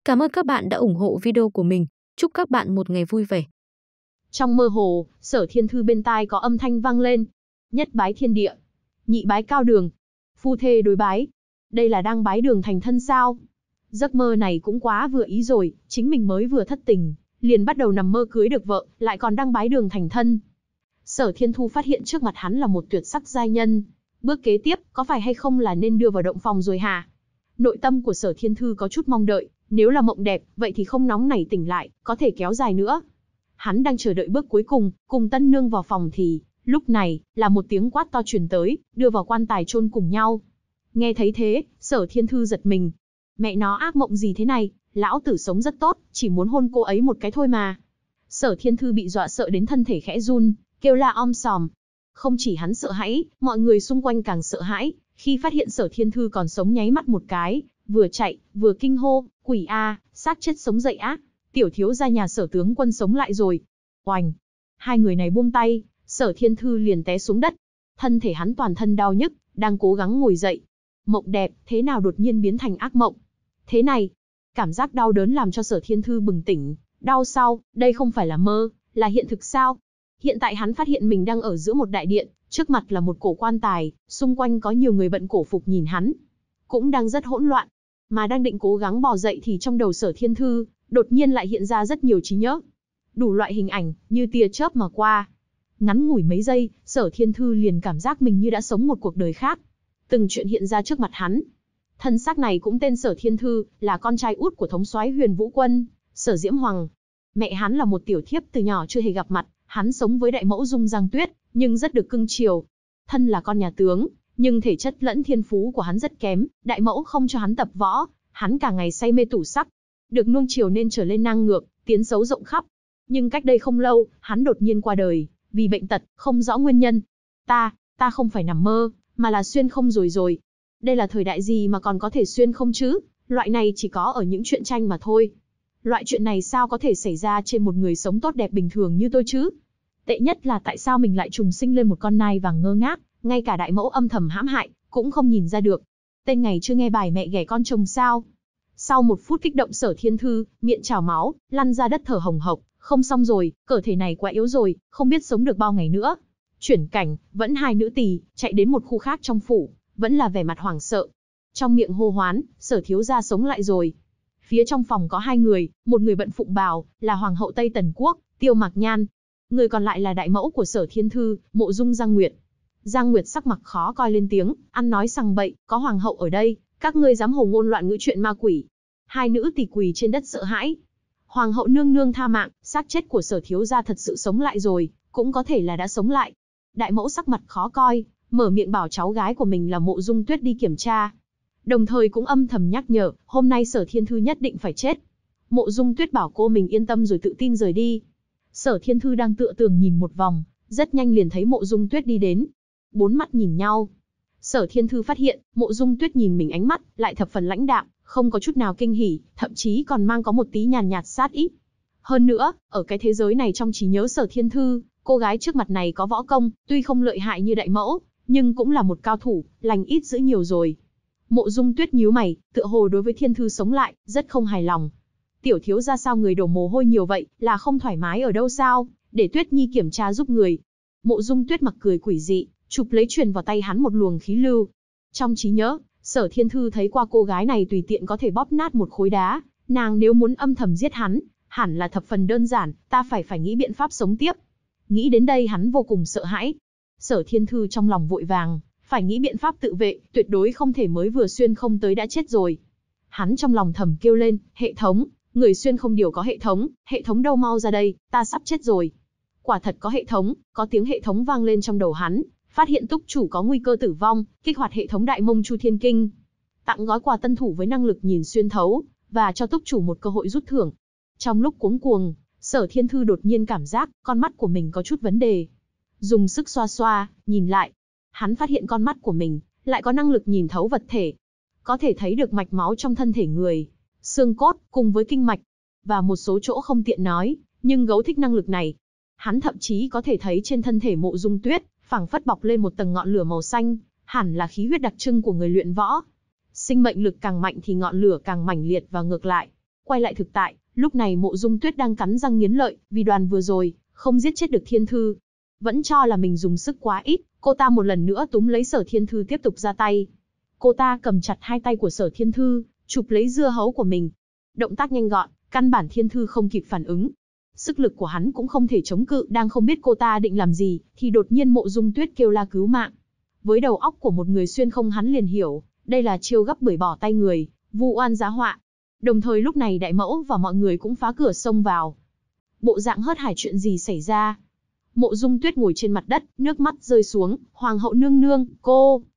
Cảm ơn các bạn đã ủng hộ video của mình. Chúc các bạn một ngày vui vẻ. Trong mơ hồ, Sở Thiên Thư bên tai có âm thanh vang lên. Nhất bái thiên địa, nhị bái cao đường, phu thê đối bái. Đây là đang bái đường thành thân sao? Giấc mơ này cũng quá vừa ý rồi, chính mình mới vừa thất tình, liền bắt đầu nằm mơ cưới được vợ, lại còn đang bái đường thành thân. Sở Thiên Thu phát hiện trước mặt hắn là một tuyệt sắc giai nhân. Bước kế tiếp, có phải hay không là nên đưa vào động phòng rồi hả? Nội tâm của Sở Thiên Thư có chút mong đợi, nếu là mộng đẹp, vậy thì không nóng nảy tỉnh lại, có thể kéo dài nữa. Hắn đang chờ đợi bước cuối cùng, cùng tân nương vào phòng thì, lúc này, là một tiếng quát to truyền tới, đưa vào quan tài chôn cùng nhau. Nghe thấy thế, Sở Thiên Thư giật mình. Mẹ nó ác mộng gì thế này, lão tử sống rất tốt, chỉ muốn hôn cô ấy một cái thôi mà. Sở Thiên Thư bị dọa sợ đến thân thể khẽ run, kêu la om sòm. Không chỉ hắn sợ hãi, mọi người xung quanh càng sợ hãi, khi phát hiện Sở Thiên Thư còn sống nháy mắt một cái, vừa chạy, vừa kinh hô, quỷ a, xác chết sống dậy á, tiểu thiếu gia nhà Sở tướng quân sống lại rồi. Oành, hai người này buông tay, Sở Thiên Thư liền té xuống đất. Thân thể hắn toàn thân đau nhức, đang cố gắng ngồi dậy. Mộng đẹp, thế nào đột nhiên biến thành ác mộng? Thế này, cảm giác đau đớn làm cho Sở Thiên Thư bừng tỉnh, đau sau, đây không phải là mơ, là hiện thực sao? Hiện tại hắn phát hiện mình đang ở giữa một đại điện, trước mặt là một cổ quan tài, xung quanh có nhiều người bận cổ phục nhìn hắn. Cũng đang rất hỗn loạn, mà đang định cố gắng bò dậy thì trong đầu Sở Thiên Thư, đột nhiên lại hiện ra rất nhiều trí nhớ. Đủ loại hình ảnh, như tia chớp mà qua. Ngắn ngủi mấy giây, Sở Thiên Thư liền cảm giác mình như đã sống một cuộc đời khác. Từng chuyện hiện ra trước mặt hắn. Thân xác này cũng tên Sở Thiên Thư, là con trai út của thống soái Huyền Vũ Quân, Sở Diễm Hoàng. Mẹ hắn là một tiểu thiếp từ nhỏ chưa hề gặp mặt, hắn sống với đại mẫu Dung Giang Tuyết, nhưng rất được cưng chiều. Thân là con nhà tướng, nhưng thể chất lẫn thiên phú của hắn rất kém, đại mẫu không cho hắn tập võ, hắn cả ngày say mê tủ sắc. Được nuông chiều nên trở lên ngang ngược, tiếng xấu rộng khắp. Nhưng cách đây không lâu, hắn đột nhiên qua đời, vì bệnh tật, không rõ nguyên nhân. Ta không phải nằm mơ, mà là xuyên không rồi. Đây là thời đại gì mà còn có thể xuyên không chứ? Loại này chỉ có ở những truyện tranh mà thôi. Loại chuyện này sao có thể xảy ra trên một người sống tốt đẹp bình thường như tôi chứ? Tệ nhất là tại sao mình lại trùng sinh lên một con nai vàng ngơ ngác, ngay cả đại mẫu âm thầm hãm hại, cũng không nhìn ra được. Tên ngày chưa nghe bài mẹ ghẻ con chồng sao? Sau một phút kích động, Sở Thiên Thư, miệng trào máu, lăn ra đất thở hồng hộc, không xong rồi, cơ thể này quá yếu rồi, không biết sống được bao ngày nữa. Chuyển cảnh, vẫn hai nữ tỳ, chạy đến một khu khác trong phủ, vẫn là vẻ mặt hoảng sợ. Trong miệng hô hoán, Sở thiếu gia sống lại rồi. Phía trong phòng có hai người, một người bận phụng bào, là Hoàng hậu Tây Tần Quốc, Tiêu Mạc Nhan. Người còn lại là đại mẫu của Sở Thiên Thư, Mộ Dung Giang Nguyệt. Giang Nguyệt sắc mặt khó coi lên tiếng, ăn nói sằng bậy, có hoàng hậu ở đây, các ngươi dám hồ ngôn loạn ngữ chuyện ma quỷ. Hai nữ tỳ quỳ trên đất sợ hãi. Hoàng hậu nương nương tha mạng, xác chết của Sở thiếu gia thật sự sống lại rồi, cũng có thể là đã sống lại. Đại mẫu sắc mặt khó coi, mở miệng bảo cháu gái của mình là Mộ Dung Tuyết đi kiểm tra. Đồng thời cũng âm thầm nhắc nhở, hôm nay Sở Thiên Thư nhất định phải chết. Mộ Dung Tuyết bảo cô mình yên tâm rồi tự tin rời đi. Sở Thiên Thư đang tựa tường nhìn một vòng, rất nhanh liền thấy Mộ Dung Tuyết đi đến. Bốn mắt nhìn nhau. Sở Thiên Thư phát hiện, Mộ Dung Tuyết nhìn mình ánh mắt, lại thập phần lãnh đạm, không có chút nào kinh hỉ, thậm chí còn mang có một tí nhàn nhạt sát ý. Hơn nữa, ở cái thế giới này trong trí nhớ Sở Thiên Thư, cô gái trước mặt này có võ công, tuy không lợi hại như đại mẫu, nhưng cũng là một cao thủ, lành ít dữ nhiều rồi. Mộ Dung Tuyết nhíu mày, tựa hồ đối với Thiên Thư sống lại, rất không hài lòng. Tiểu thiếu gia sao người đổ mồ hôi nhiều vậy, là không thoải mái ở đâu sao, để Tuyết Nhi kiểm tra giúp người. Mộ Dung Tuyết mặc cười quỷ dị, chụp lấy truyền vào tay hắn một luồng khí lưu. Trong trí nhớ, Sở Thiên Thư thấy qua cô gái này tùy tiện có thể bóp nát một khối đá, nàng nếu muốn âm thầm giết hắn, hẳn là thập phần đơn giản, ta phải nghĩ biện pháp sống tiếp. Nghĩ đến đây hắn vô cùng sợ hãi. Sở Thiên Thư trong lòng vội vàng, phải nghĩ biện pháp tự vệ, tuyệt đối không thể mới vừa xuyên không tới đã chết rồi. Hắn trong lòng thầm kêu lên, hệ thống, người xuyên không điều có hệ thống đâu mau ra đây, ta sắp chết rồi. Quả thật có hệ thống, có tiếng hệ thống vang lên trong đầu hắn, phát hiện túc chủ có nguy cơ tử vong, kích hoạt hệ thống Đại Mông Chu Thiên Kinh. Tặng gói quà tân thủ với năng lực nhìn xuyên thấu, và cho túc chủ một cơ hội rút thưởng. Trong lúc cuống cuồng, Sở Thiên Thư đột nhiên cảm giác, con mắt của mình có chút vấn đề. Dùng sức xoa xoa, nhìn lại. Hắn phát hiện con mắt của mình, lại có năng lực nhìn thấu vật thể. Có thể thấy được mạch máu trong thân thể người, xương cốt, cùng với kinh mạch. Và một số chỗ không tiện nói, nhưng gấu thích năng lực này. Hắn thậm chí có thể thấy trên thân thể Mộ Dung Tuyết, phảng phất bọc lên một tầng ngọn lửa màu xanh, hẳn là khí huyết đặc trưng của người luyện võ. Sinh mệnh lực càng mạnh thì ngọn lửa càng mãnh liệt và ngược lại. Quay lại thực tại, lúc này Mộ Dung Tuyết đang cắn răng nghiến lợi, vì đoàn vừa rồi, không giết chết được Thiên Thư. Vẫn cho là mình dùng sức quá ít, cô ta một lần nữa túm lấy Sở Thiên Thư tiếp tục ra tay. Cô ta cầm chặt hai tay của Sở Thiên Thư, chụp lấy dưa hấu của mình. Động tác nhanh gọn, căn bản Thiên Thư không kịp phản ứng. Sức lực của hắn cũng không thể chống cự, đang không biết cô ta định làm gì, thì đột nhiên Mộ Dung Tuyết kêu la cứu mạng. Với đầu óc của một người xuyên không, hắn liền hiểu, đây là chiêu gấp bưởi bỏ tay người, vu oan giá họa. Đồng thời lúc này đại mẫu và mọi người cũng phá cửa xông vào. Bộ dạng hớt hải, chuyện gì xảy ra? Mộ Dung Tuyết ngồi trên mặt đất, nước mắt rơi xuống. Hoàng hậu nương nương,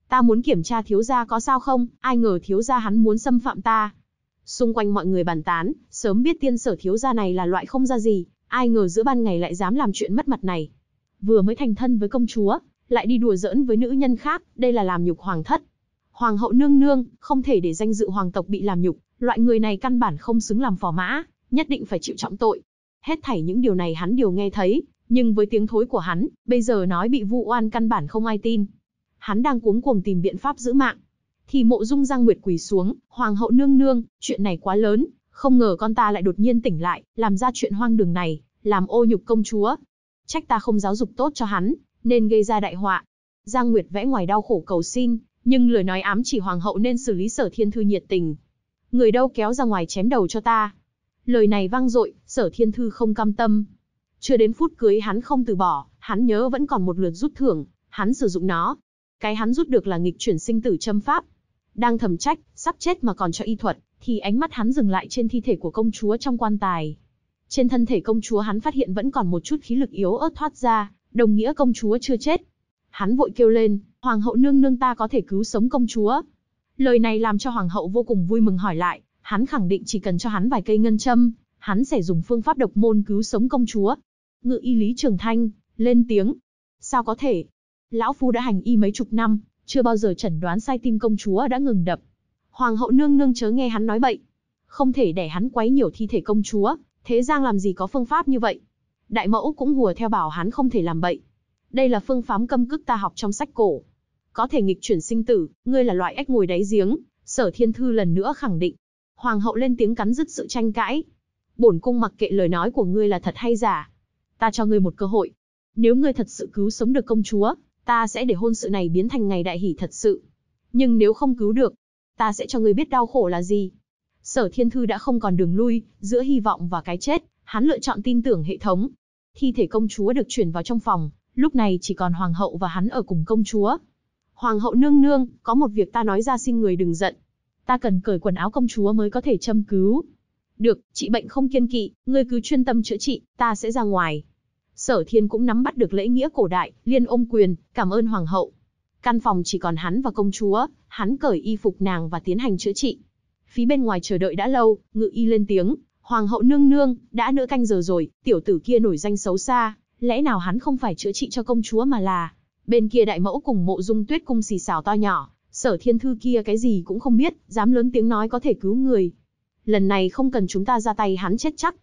ta muốn kiểm tra thiếu gia có sao không, ai ngờ thiếu gia hắn muốn xâm phạm ta. Xung quanh mọi người bàn tán, sớm biết tiên Sở thiếu gia này là loại không ra gì, ai ngờ giữa ban ngày lại dám làm chuyện mất mặt này. Vừa mới thành thân với công chúa, lại đi đùa giỡn với nữ nhân khác, đây là làm nhục hoàng thất. Hoàng hậu nương nương, không thể để danh dự hoàng tộc bị làm nhục, loại người này căn bản không xứng làm phò mã, nhất định phải chịu trọng tội. Hết thảy những điều này hắn đều nghe thấy, nhưng với tiếng thối của hắn, bây giờ nói bị vu oan căn bản không ai tin. Hắn đang cuống cuồng tìm biện pháp giữ mạng. Thì Mộ Dung Giang Nguyệt quỳ xuống, Hoàng hậu nương nương, chuyện này quá lớn, không ngờ con ta lại đột nhiên tỉnh lại, làm ra chuyện hoang đường này, làm ô nhục công chúa. Trách ta không giáo dục tốt cho hắn, nên gây ra đại họa. Giang Nguyệt vẽ ngoài đau khổ cầu xin, nhưng lời nói ám chỉ hoàng hậu nên xử lý Sở Thiên Thư nhiệt tình. Người đâu kéo ra ngoài chém đầu cho ta. Lời này vang dội, Sở Thiên Thư không cam tâm. Chưa đến phút cưới hắn không từ bỏ, hắn nhớ vẫn còn một lượt rút thưởng, hắn sử dụng nó. Cái hắn rút được là nghịch chuyển sinh tử châm pháp. Đang thầm trách, sắp chết mà còn cho y thuật, thì ánh mắt hắn dừng lại trên thi thể của công chúa trong quan tài. Trên thân thể công chúa hắn phát hiện vẫn còn một chút khí lực yếu ớt thoát ra, đồng nghĩa công chúa chưa chết. Hắn vội kêu lên, Hoàng hậu nương nương, ta có thể cứu sống công chúa. Lời này làm cho hoàng hậu vô cùng vui mừng hỏi lại, hắn khẳng định chỉ cần cho hắn vài cây ngân châm, hắn sẽ dùng phương pháp độc môn cứu sống công chúa. Ngự y Lý Trường Thanh lên tiếng, sao có thể? Lão phu đã hành y mấy chục năm, chưa bao giờ chẩn đoán sai tim công chúa đã ngừng đập. Hoàng hậu nương nương chớ nghe hắn nói bậy, không thể để hắn quấy nhiễu thi thể công chúa, thế gian làm gì có phương pháp như vậy. Đại mẫu cũng hùa theo bảo hắn không thể làm bậy. Đây là phương pháp câm cức ta học trong sách cổ. Có thể nghịch chuyển sinh tử, ngươi là loại ếch ngồi đáy giếng, Sở Thiên Thư lần nữa khẳng định. Hoàng hậu lên tiếng cắn dứt sự tranh cãi. Bổn cung mặc kệ lời nói của ngươi là thật hay giả. Ta cho ngươi một cơ hội. Nếu ngươi thật sự cứu sống được công chúa, ta sẽ để hôn sự này biến thành ngày đại hỷ thật sự. Nhưng nếu không cứu được, ta sẽ cho ngươi biết đau khổ là gì. Sở Thiên Thư đã không còn đường lui, giữa hy vọng và cái chết, hắn lựa chọn tin tưởng hệ thống. Thi thể công chúa được chuyển vào trong phòng, lúc này chỉ còn hoàng hậu và hắn ở cùng công chúa. Hoàng hậu nương nương, có một việc ta nói ra xin người đừng giận. Ta cần cởi quần áo công chúa mới có thể châm cứu. Được, trị bệnh không kiêng kỵ, ngươi cứ chuyên tâm chữa trị, ta sẽ ra ngoài. Sở Thiên cũng nắm bắt được lễ nghĩa cổ đại, liên ôm quyền, cảm ơn hoàng hậu. Căn phòng chỉ còn hắn và công chúa, hắn cởi y phục nàng và tiến hành chữa trị. Phía bên ngoài chờ đợi đã lâu, ngự y lên tiếng, Hoàng hậu nương nương, đã nửa canh giờ rồi, tiểu tử kia nổi danh xấu xa, lẽ nào hắn không phải chữa trị cho công chúa mà là... Bên kia đại mẫu cùng Mộ Dung Tuyết cung xì xào to nhỏ, Sở Thiên Thư kia cái gì cũng không biết, dám lớn tiếng nói có thể cứu người. Lần này không cần chúng ta ra tay hắn chết chắc.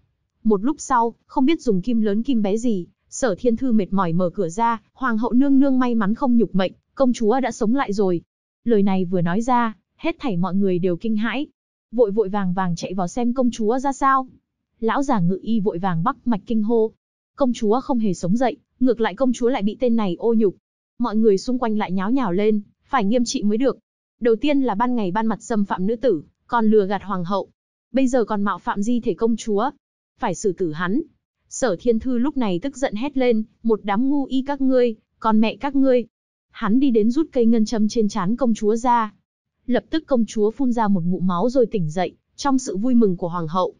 Một lúc sau, không biết dùng kim lớn kim bé gì, Sở Thiên Thư mệt mỏi mở cửa ra, Hoàng hậu nương nương may mắn không nhục mệnh, công chúa đã sống lại rồi. Lời này vừa nói ra, hết thảy mọi người đều kinh hãi, vội vội vàng vàng chạy vào xem công chúa ra sao. Lão già ngự y vội vàng bắt mạch kinh hô, công chúa không hề sống dậy, ngược lại công chúa lại bị tên này ô nhục. Mọi người xung quanh lại nháo nhào lên, phải nghiêm trị mới được. Đầu tiên là ban ngày ban mặt xâm phạm nữ tử, còn lừa gạt hoàng hậu, bây giờ còn mạo phạm di thể công chúa, phải xử tử hắn. Sở Thiên Thư lúc này tức giận hét lên, một đám ngu y các ngươi, còn mẹ các ngươi. Hắn đi đến rút cây ngân châm trên trán công chúa ra. Lập tức công chúa phun ra một ngụm máu rồi tỉnh dậy, trong sự vui mừng của hoàng hậu.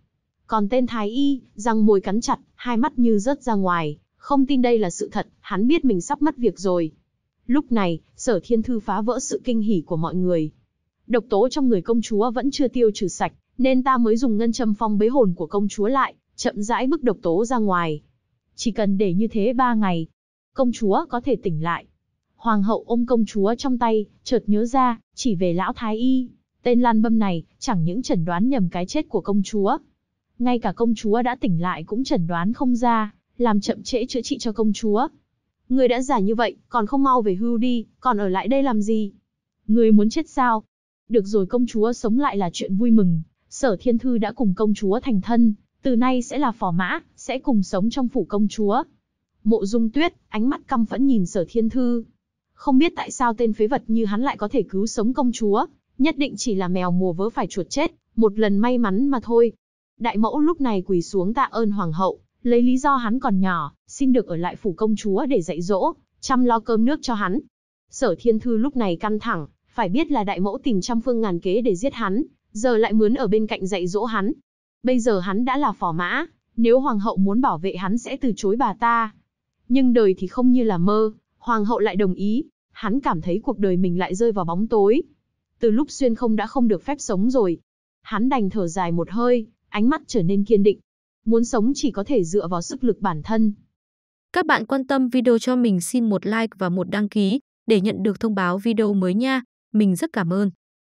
Còn tên thái y, răng môi cắn chặt, hai mắt như rớt ra ngoài, không tin đây là sự thật, hắn biết mình sắp mất việc rồi. Lúc này, Sở Thiên Thư phá vỡ sự kinh hỉ của mọi người. Độc tố trong người công chúa vẫn chưa tiêu trừ sạch, nên ta mới dùng ngân châm phong bế hồn của công chúa lại, chậm rãi bức độc tố ra ngoài. Chỉ cần để như thế 3 ngày, công chúa có thể tỉnh lại. Hoàng hậu ôm công chúa trong tay, chợt nhớ ra, chỉ về lão thái y, tên Lan Bâm này, chẳng những chẩn đoán nhầm cái chết của công chúa. Ngay cả công chúa đã tỉnh lại cũng chẩn đoán không ra, làm chậm trễ chữa trị cho công chúa. Người đã già như vậy, còn không mau về hưu đi, còn ở lại đây làm gì? Người muốn chết sao? Được rồi, công chúa sống lại là chuyện vui mừng. Sở Thiên Thư đã cùng công chúa thành thân, từ nay sẽ là phò mã, sẽ cùng sống trong phủ công chúa. Mộ Dung Tuyết, ánh mắt căm phẫn nhìn Sở Thiên Thư. Không biết tại sao tên phế vật như hắn lại có thể cứu sống công chúa, nhất định chỉ là mèo mùa vớ phải chuột chết, một lần may mắn mà thôi. Đại mẫu lúc này quỳ xuống tạ ơn hoàng hậu, lấy lý do hắn còn nhỏ, xin được ở lại phủ công chúa để dạy dỗ, chăm lo cơm nước cho hắn. Sở Thiên Thư lúc này căng thẳng, phải biết là đại mẫu tìm trăm phương ngàn kế để giết hắn, giờ lại mướn ở bên cạnh dạy dỗ hắn. Bây giờ hắn đã là phò mã, nếu hoàng hậu muốn bảo vệ hắn sẽ từ chối bà ta. Nhưng đời thì không như là mơ, hoàng hậu lại đồng ý, hắn cảm thấy cuộc đời mình lại rơi vào bóng tối. Từ lúc xuyên không đã không được phép sống rồi. Hắn đành thở dài một hơi, ánh mắt trở nên kiên định. Muốn sống chỉ có thể dựa vào sức lực bản thân. Các bạn quan tâm video cho mình xin một like và một đăng ký để nhận được thông báo video mới nha. Mình rất cảm ơn.